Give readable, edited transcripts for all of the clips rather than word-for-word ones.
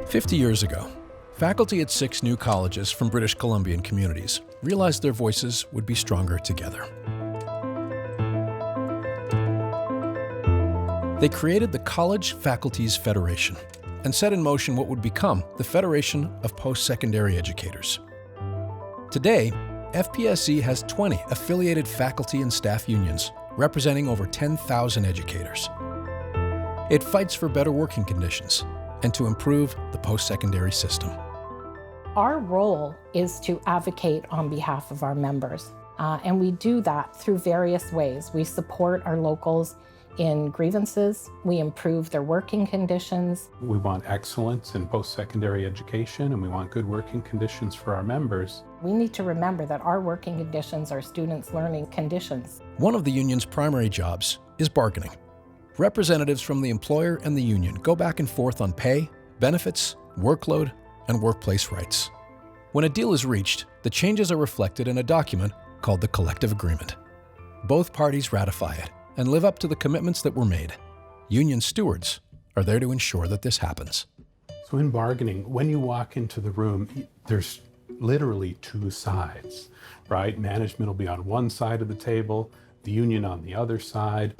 50 years ago, faculty at 6 new colleges from British Columbian communities realized their voices would be stronger together. They created the College Faculties Federation and set in motion what would become the Federation of Post-Secondary Educators. Today, FPSE has 20 affiliated faculty and staff unions representing over 10,000 educators. It fights for better working conditions and to improve the post-secondary system. Our role is to advocate on behalf of our members, and we do that through various ways. We support our locals in grievances, we improve their working conditions. We want excellence in post-secondary education, and we want good working conditions for our members. We need to remember that our working conditions are students' learning conditions. One of the union's primary jobs is bargaining. Representatives from the employer and the union go back and forth on pay, benefits, workload, and workplace rights. When a deal is reached, the changes are reflected in a document called the Collective Agreement. Both parties ratify it and live up to the commitments that were made. Union stewards are there to ensure that this happens. So in bargaining, when you walk into the room, there's literally two sides, right? Management will be on one side of the table, the union on the other side.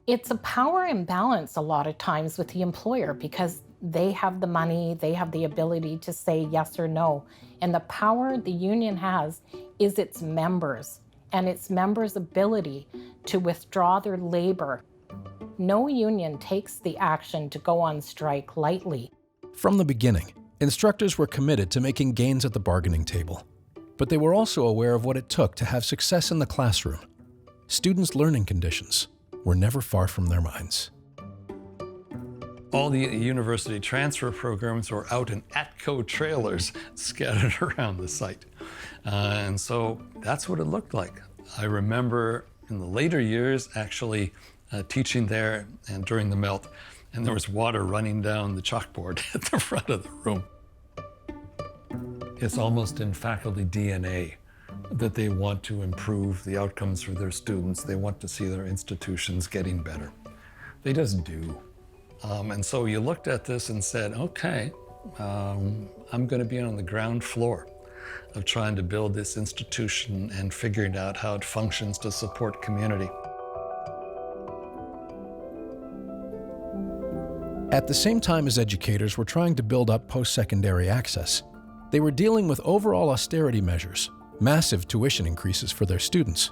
It's a power imbalance a lot of times with the employer because they have the money, they have the ability to say yes or no. And the power the union has is its members and its members' ability to withdraw their labor. No union takes the action to go on strike lightly. From the beginning, instructors were committed to making gains at the bargaining table, but they were also aware of what it took to have success in the classroom. Students' learning conditions were never far from their minds. All the university transfer programs were out in ATCO trailers scattered around the site. And so that's what it looked like. I remember in the later years actually teaching there and during the melt, and there was water running down the chalkboard at the front of the room. It's almost in faculty DNA that they want to improve the outcomes for their students. They want to see their institutions getting better. They just do. And so you looked at this and said, okay, I'm going to be on the ground floor of trying to build this institution and figuring out how it functions to support community. At the same time as educators were trying to build up post-secondary access, they were dealing with overall austerity measures, massive tuition increases for their students,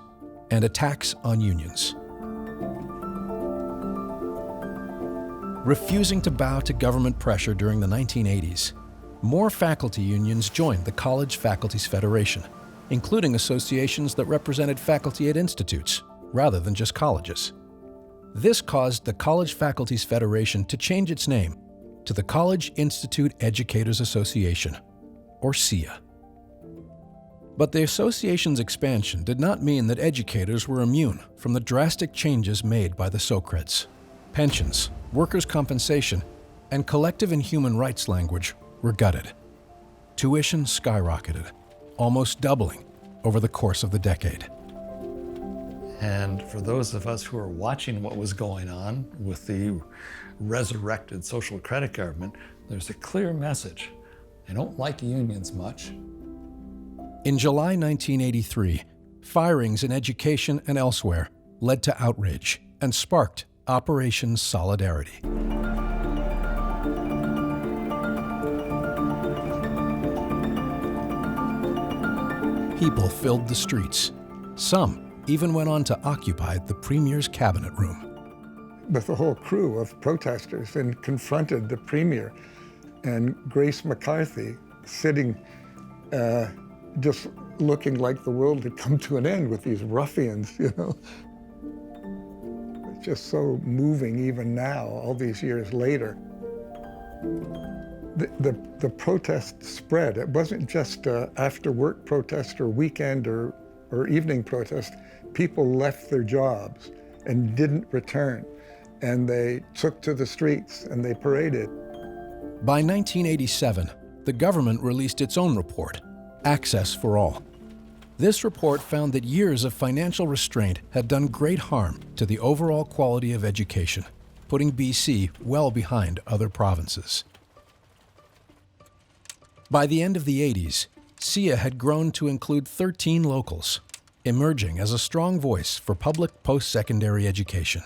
and attacks on unions. Refusing to bow to government pressure during the 1980s, more faculty unions joined the College Faculties Federation, including associations that represented faculty at institutes rather than just colleges. This caused the College Faculties Federation to change its name to the College Institute Educators Association, or CIA. But the association's expansion did not mean that educators were immune from the drastic changes made by the Socreds. Pensions, workers' compensation, and collective and human rights language were gutted. Tuition skyrocketed, almost doubling over the course of the decade. And for those of us who are watching what was going on with the resurrected social credit government, there's a clear message. They don't like unions much. In July 1983, firings in education and elsewhere led to outrage and sparked Operation Solidarity. People filled the streets. Some even went on to occupy the Premier's cabinet room. With a whole crew of protesters and confronted the Premier and Grace McCarthy sitting just looking like the world had come to an end with these ruffians, you know. It's just so moving even now, all these years later. The protest spread. It wasn't just after work protest or weekend or evening protest. People left their jobs and didn't return. And they took to the streets and they paraded. By 1987, the government released its own report, Access for All. This report found that years of financial restraint had done great harm to the overall quality of education, putting BC well behind other provinces. By the end of the 80s, SIA had grown to include 13 locals, emerging as a strong voice for public post-secondary education.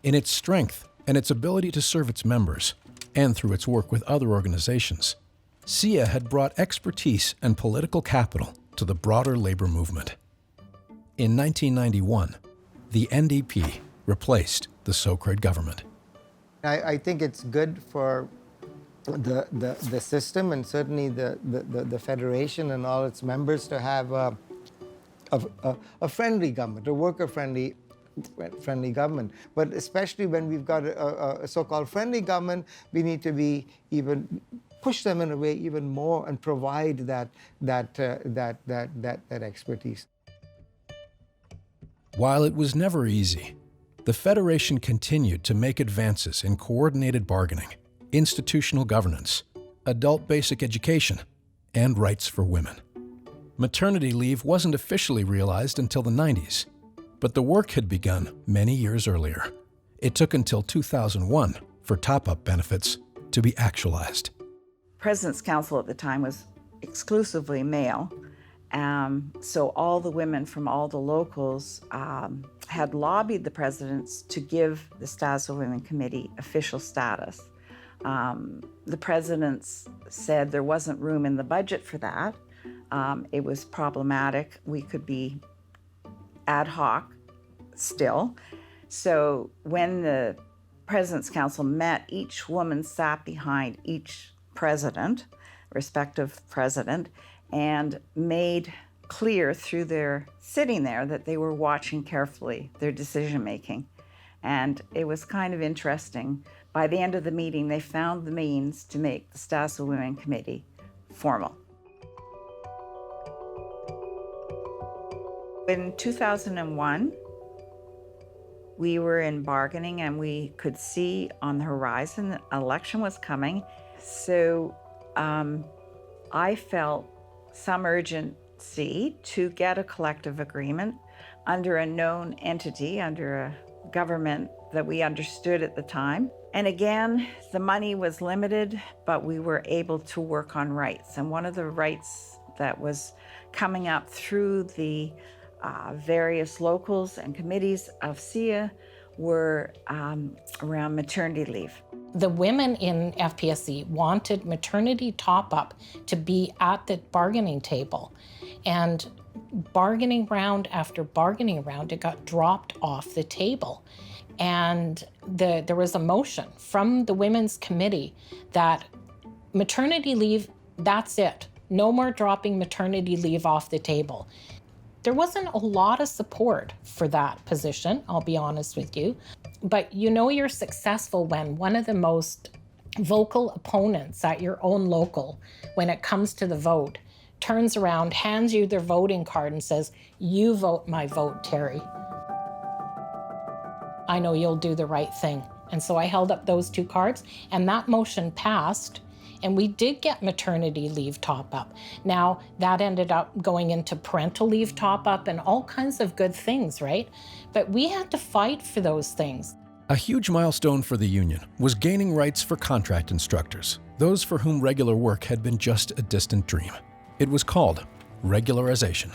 In its strength and its ability to serve its members, and through its work with other organizations, SIA had brought expertise and political capital to the broader labor movement. In 1991, the NDP replaced the Socrate government. I think it's good for the system and certainly the Federation and all its members to have a friendly government, a worker-friendly government. But especially when we've got a so-called friendly government, we need to be even push them in a way even more and provide that expertise. While it was never easy, the Federation continued to make advances in coordinated bargaining, institutional governance, adult basic education, and rights for women. Maternity leave wasn't officially realized until the 90s, but the work had begun many years earlier. It took until 2001 for top-up benefits to be actualized. President's Council at the time was exclusively male, so all the women from all the locals had lobbied the presidents to give the Stazo Women Committee official status. The presidents said there wasn't room in the budget for that. It was problematic. We could be ad hoc still. So when the President's Council met, each woman sat behind each president, respective president, and made clear through their sitting there that they were watching carefully their decision making. And it was kind of interesting. By the end of the meeting, they found the means to make the Stazo Women Committee formal. In 2001, we were in bargaining and we could see on the horizon that an election was coming. So I felt some urgency to get a collective agreement under a known entity, under a government that we understood at the time. And again, the money was limited, but we were able to work on rights. And one of the rights that was coming up through the various locals and committees of SIA were around maternity leave. The women in FPSE wanted maternity top-up to be at the bargaining table. And bargaining round after bargaining round, it got dropped off the table. And there was a motion from the Women's Committee that maternity leave, that's it. No more dropping maternity leave off the table. There wasn't a lot of support for that position, I'll be honest with you. But you know you're successful when one of the most vocal opponents at your own local, when it comes to the vote, turns around, hands you their voting card and says, "You vote my vote, Terry. I know you'll do the right thing." And so I held up those two cards and that motion passed. And we did get maternity leave top-up. Now, that ended up going into parental leave top-up and all kinds of good things, right? But we had to fight for those things. A huge milestone for the union was gaining rights for contract instructors, those for whom regular work had been just a distant dream. It was called regularization.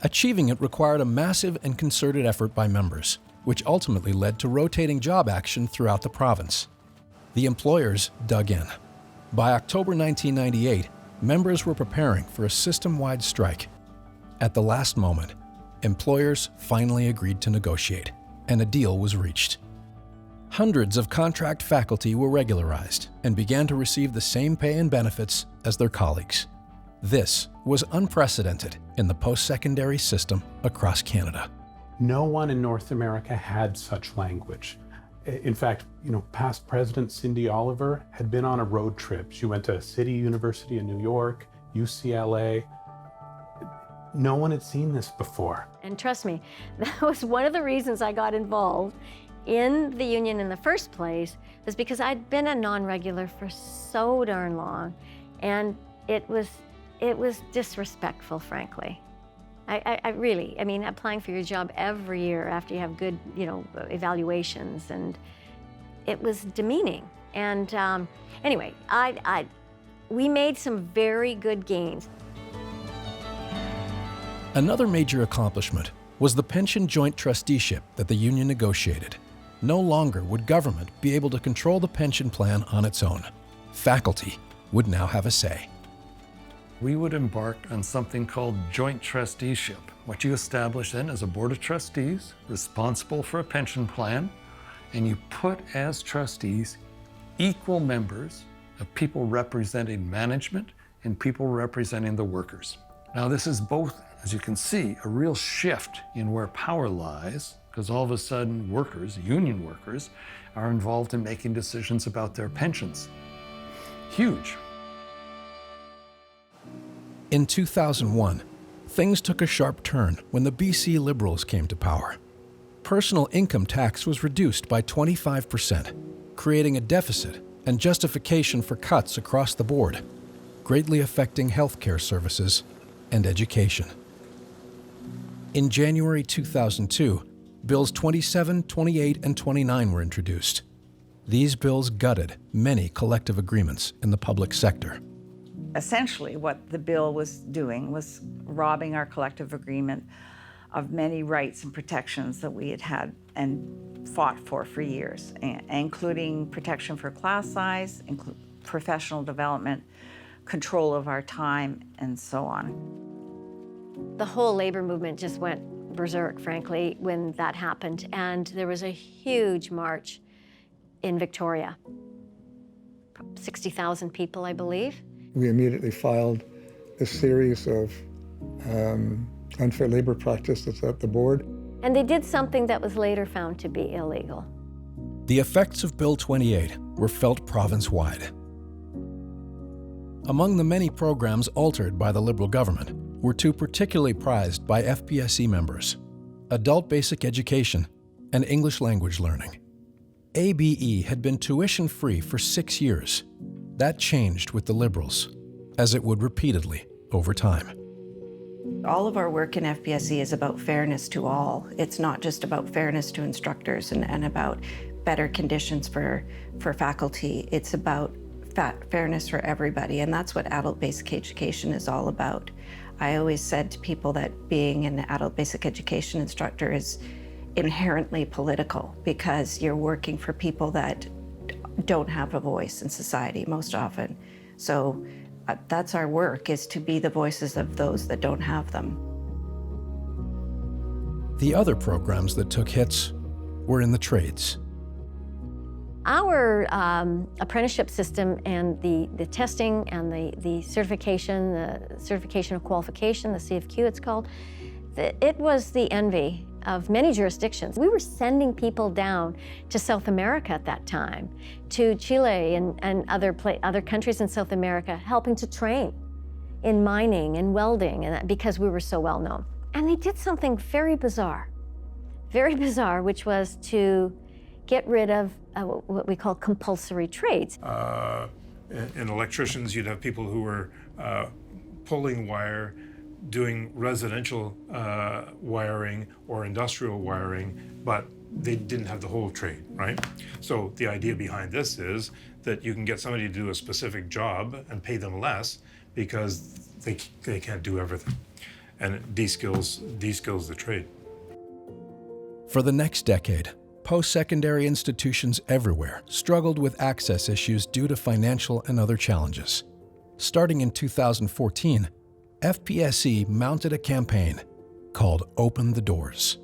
Achieving it required a massive and concerted effort by members, which ultimately led to rotating job action throughout the province. The employers dug in. By October 1998, members were preparing for a system-wide strike. At the last moment, employers finally agreed to negotiate, and a deal was reached. Hundreds of contract faculty were regularized and began to receive the same pay and benefits as their colleagues. This was unprecedented in the post-secondary system across Canada. No one in North America had such language. In fact, past President Cindy Oliver had been on a road trip. She went to City University in New York, UCLA. No one had seen this before. And trust me, that was one of the reasons I got involved in the union in the first place, was because I'd been a non-regular for so darn long. And it was disrespectful, frankly. I really, applying for your job every year after you have good, evaluations, and it was demeaning. And anyway, we made some very good gains. Another major accomplishment was the pension joint trusteeship that the union negotiated. No longer would government be able to control the pension plan on its own. Faculty would now have a say. We would embark on something called joint trusteeship. What you establish then is a board of trustees responsible for a pension plan, and you put as trustees equal members of people representing management and people representing the workers. Now this is both, as you can see, a real shift in where power lies, because all of a sudden workers, union workers, are involved in making decisions about their pensions. Huge. In 2001, things took a sharp turn when the BC Liberals came to power. Personal income tax was reduced by 25%, creating a deficit and justification for cuts across the board, greatly affecting healthcare services and education. In January 2002, Bills 27, 28, and 29 were introduced. These bills gutted many collective agreements in the public sector. Essentially, what the bill was doing was robbing our collective agreement of many rights and protections that we had had and fought for years, including protection for class size, professional development, control of our time, and so on. The whole labor movement just went berserk, frankly, when that happened. And there was a huge march in Victoria. 60,000 people, I believe. We immediately filed a series of unfair labor practices at the board. And they did something that was later found to be illegal. The effects of Bill 28 were felt province-wide. Among the many programs altered by the Liberal government were two particularly prized by FPSE members: adult basic education and English language learning. ABE had been tuition-free for 6 years. That changed with the Liberals, as it would repeatedly over time. All of our work in FPSE is about fairness to all. It's not just about fairness to instructors and about better conditions for faculty. It's about fairness for everybody, and that's what adult basic education is all about. I always said to people that being an adult basic education instructor is inherently political, because you're working for people that don't have a voice in society most often. So that's our work, is to be the voices of those that don't have them. The other programs that took hits were in the trades. Our apprenticeship system and the testing and the certification of qualification, the CFQ it's called, it was the envy of many jurisdictions. We were sending people down to South America at that time, to Chile and other countries in South America, helping to train in mining and welding, and because we were so well known. And they did something very bizarre, which was to get rid of what we call compulsory trades. In electricians, you'd have people who were pulling wire, doing residential wiring or industrial wiring, but they didn't have the whole trade, right? So the idea behind this is that you can get somebody to do a specific job and pay them less because they can't do everything. And it de-skills the trade. For the next decade, post-secondary institutions everywhere struggled with access issues due to financial and other challenges. Starting in 2014, FPSE mounted a campaign called Open the Doors.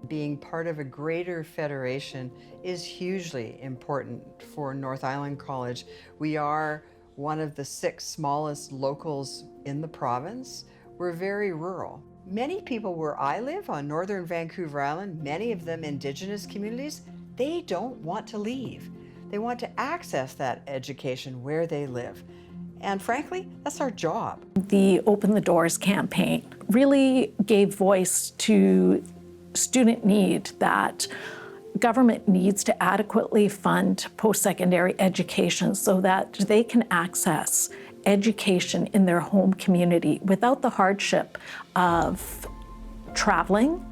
Being part of a greater federation is hugely important for North Island College. We are one of the 6 smallest locals in the province. We're very rural. Many people where I live on northern Vancouver Island, many of them Indigenous communities, they don't want to leave. They want to access that education where they live. And frankly, that's our job. The Open the Doors campaign really gave voice to student need, that government needs to adequately fund post-secondary education so that they can access education in their home community without the hardship of traveling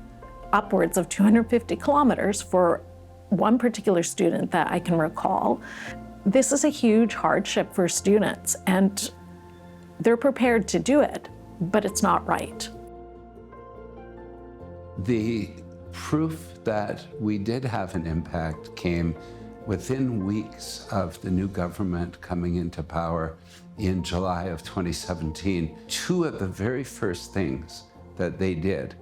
upwards of 250 kilometers for one particular student that I can recall. This is a huge hardship for students, and they're prepared to do it, but it's not right. The proof that we did have an impact came within weeks of the new government coming into power in July of 2017. Two of the very first things that they did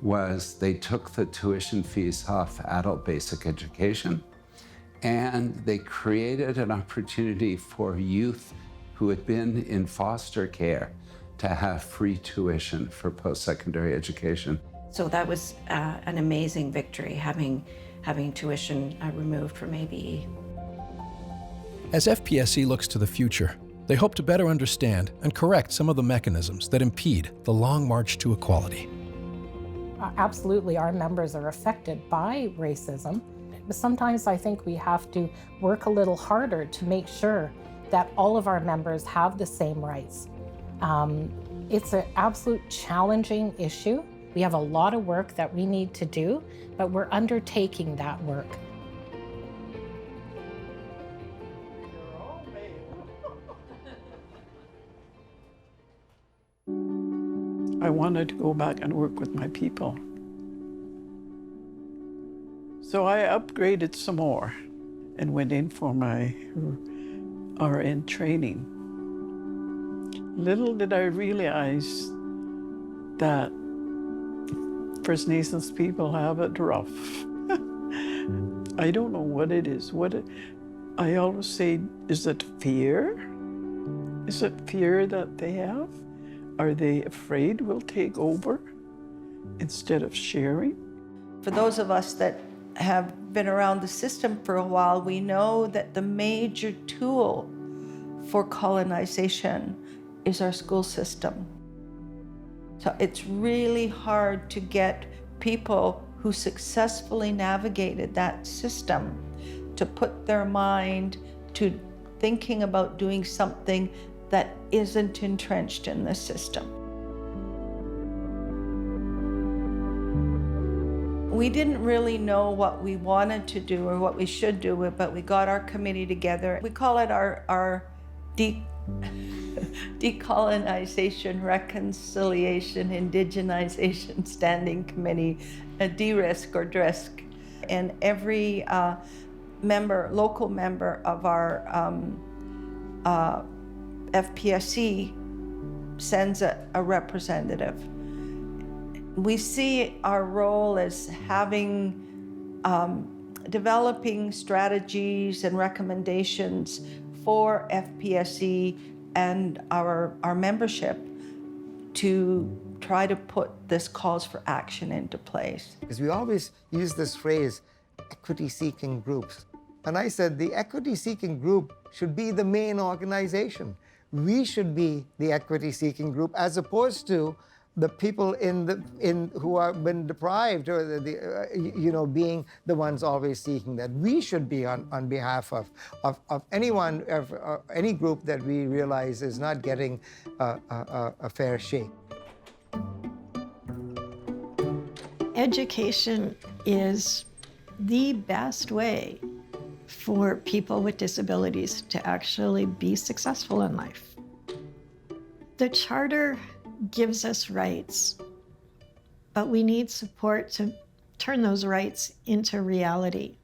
was they took the tuition fees off adult basic education, and they created an opportunity for youth who had been in foster care to have free tuition for post-secondary education. So that was an amazing victory, having tuition removed from ABE. As FPSE looks to the future, they hope to better understand and correct some of the mechanisms that impede the long march to equality. Absolutely, our members are affected by racism. Sometimes I think we have to work a little harder to make sure that all of our members have the same rights. It's an absolute challenging issue. We have a lot of work that we need to do, but we're undertaking that work. I wanted to go back and work with my people. So I upgraded some more and went in for my RN training. Little did I realize that First Nations people have it rough. I don't know what it is. I always say, is it fear? Is it fear that they have? Are they afraid we'll take over instead of sharing? For those of us that have been around the system for a while, we know that the major tool for colonization is our school system. So it's really hard to get people who successfully navigated that system to put their mind to thinking about doing something that isn't entrenched in the system. We didn't really know what we wanted to do or what we should do, but we got our committee together. We call it our Decolonization, Reconciliation, Indigenization Standing Committee, a DRISC or DRISC. And every local member of our FPSE sends a representative. We see our role as developing strategies and recommendations for FPSE and our membership to try to put this calls for action into place. Because we always use this phrase, equity-seeking groups. And I said the equity-seeking group should be the main organization. We should be the equity-seeking group, as opposed to the people who have been deprived, or being the ones always seeking that. We should be on behalf of anyone, any group that we realize is not getting a fair shake. Education is the best way for people with disabilities to actually be successful in life. The Charter gives us rights, but we need support to turn those rights into reality.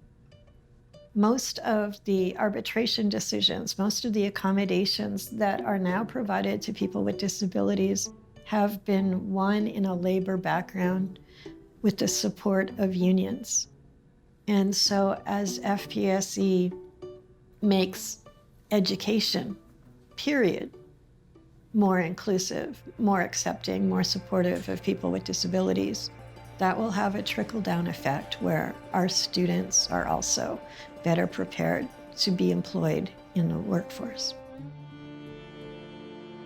Most of the arbitration decisions, most of the accommodations that are now provided to people with disabilities have been won in a labor background with the support of unions. And so as FPSE makes education, period, more inclusive, more accepting, more supportive of people with disabilities, that will have a trickle-down effect where our students are also better prepared to be employed in the workforce.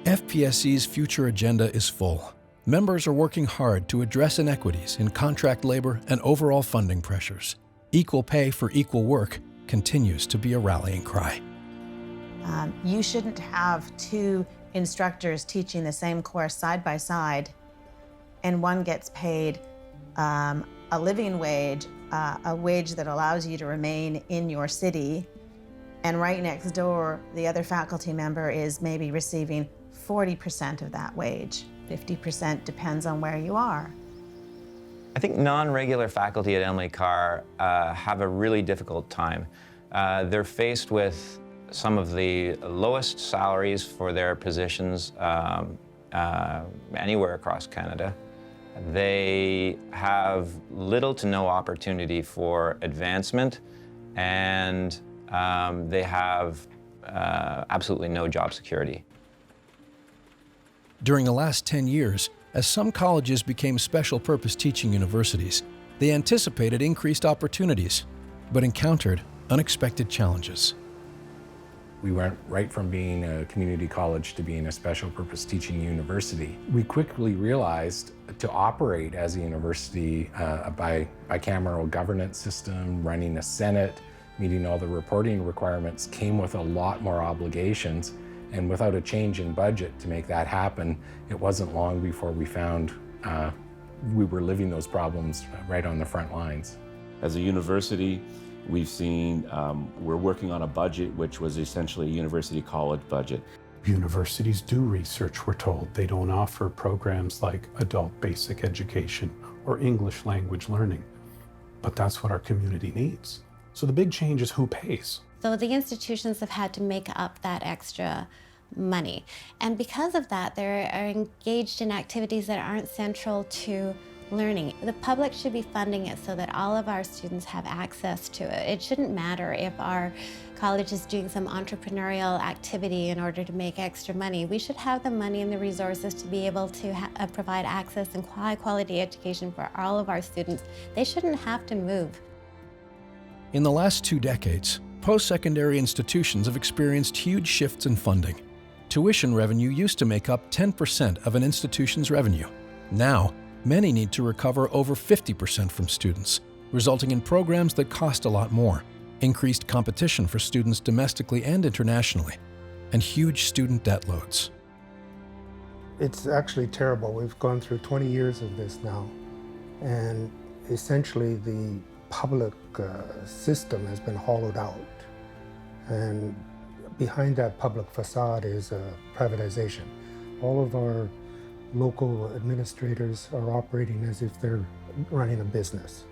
FPSE's future agenda is full. Members are working hard to address inequities in contract labor and overall funding pressures. Equal pay for equal work continues to be a rallying cry. You shouldn't have two instructors teaching the same course side by side, and one gets paid a living wage, a wage that allows you to remain in your city, And right next door, the other faculty member is maybe receiving 40% of that wage. 50% depends on where you are. I think non-regular faculty at Emily Carr have a really difficult time. They're faced with some of the lowest salaries for their positions anywhere across Canada. They have little to no opportunity for advancement, and they have absolutely no job security. During the last 10 years, as some colleges became special-purpose teaching universities, they anticipated increased opportunities, but encountered unexpected challenges. We went right from being a community college to being a special-purpose teaching university. We quickly realized to operate as a university, a bicameral governance system, running a Senate, meeting all the reporting requirements came with a lot more obligations. And without a change in budget to make that happen, it wasn't long before we found we were living those problems right on the front lines. As a university, we've seen we're working on a budget which was essentially a university college budget. Universities do research, we're told. They don't offer programs like adult basic education or English language learning, but that's what our community needs. So the big change is who pays. So the institutions have had to make up that extra money. And because of that, they are engaged in activities that aren't central to learning. The public should be funding it so that all of our students have access to it. It shouldn't matter if our college is doing some entrepreneurial activity in order to make extra money. We should have the money and the resources to be able to provide access and high quality education for all of our students. They shouldn't have to move. In the last 2 decades, post-secondary institutions have experienced huge shifts in funding. Tuition revenue used to make up 10% of an institution's revenue. Now, many need to recover over 50% from students, resulting in programs that cost a lot more, increased competition for students domestically and internationally, and huge student debt loads. It's actually terrible. We've gone through 20 years of this now, and essentially the public system has been hollowed out. And behind that public facade is privatization. All of our local administrators are operating as if they're running a business.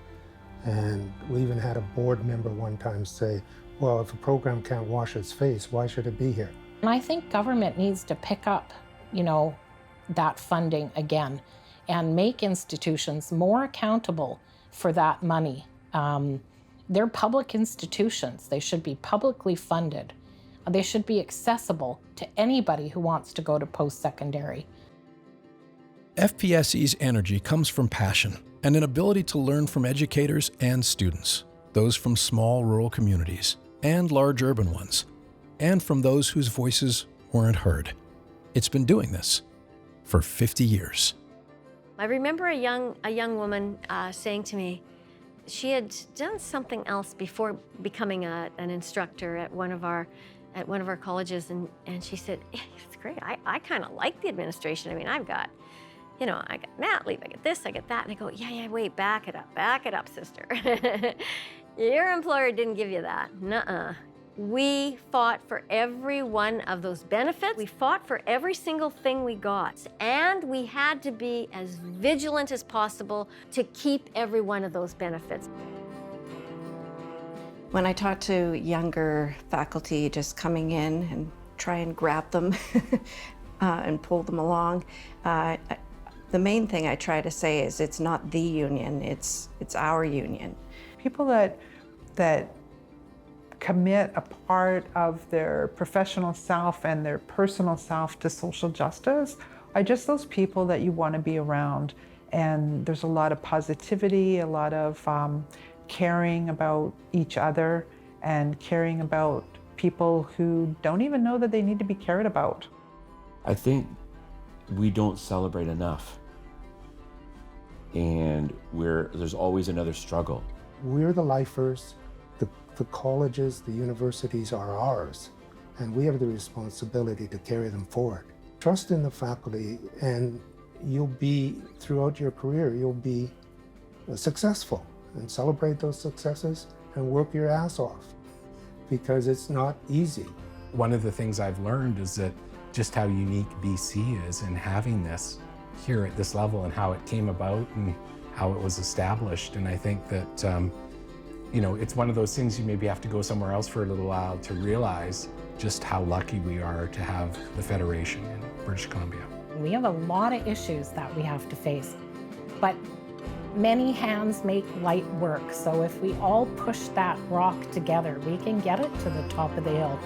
And we even had a board member one time say, well, if a program can't wash its face, why should it be here? And I think government needs to pick up, that funding again and make institutions more accountable for that money. They're public institutions. They should be publicly funded. They should be accessible to anybody who wants to go to post-secondary. FPSE's energy comes from passion and an ability to learn from educators and students, those from small rural communities and large urban ones, and from those whose voices weren't heard. It's been doing this for 50 years. I remember a young woman saying to me, she had done something else before becoming an instructor at one of our colleges, and she said, it's great, I kind of like the administration. I mean, I got mat leave, I get this, I get that. And I go, yeah, wait, back it up, sister. Your employer didn't give you that, nuh-uh. We fought for every one of those benefits. We fought for every single thing we got. And we had to be as vigilant as possible to keep every one of those benefits. When I talk to younger faculty just coming in and try and grab them and pull them along, the main thing I try to say is it's not the union, it's our union. People that commit a part of their professional self and their personal self to social justice are just those people that you want to be around. And there's a lot of positivity, a lot of caring about each other and caring about people who don't even know that they need to be cared about. I think we don't celebrate enough. And there's always another struggle. We're the lifers. The colleges, the universities are ours, and we have the responsibility to carry them forward. Trust in the faculty, and you'll be, throughout your career, you'll be successful, and celebrate those successes and work your ass off. because it's not easy. One of the things I've learned is that just how unique BC is in having this here at this level and how it came about and how it was established. And I think that, you know, it's one of those things you maybe have to go somewhere else for a little while to realize just how lucky we are to have the Federation in British Columbia. We have a lot of issues that we have to face, but many hands make light work. So if we all push that rock together, we can get it to the top of the hill.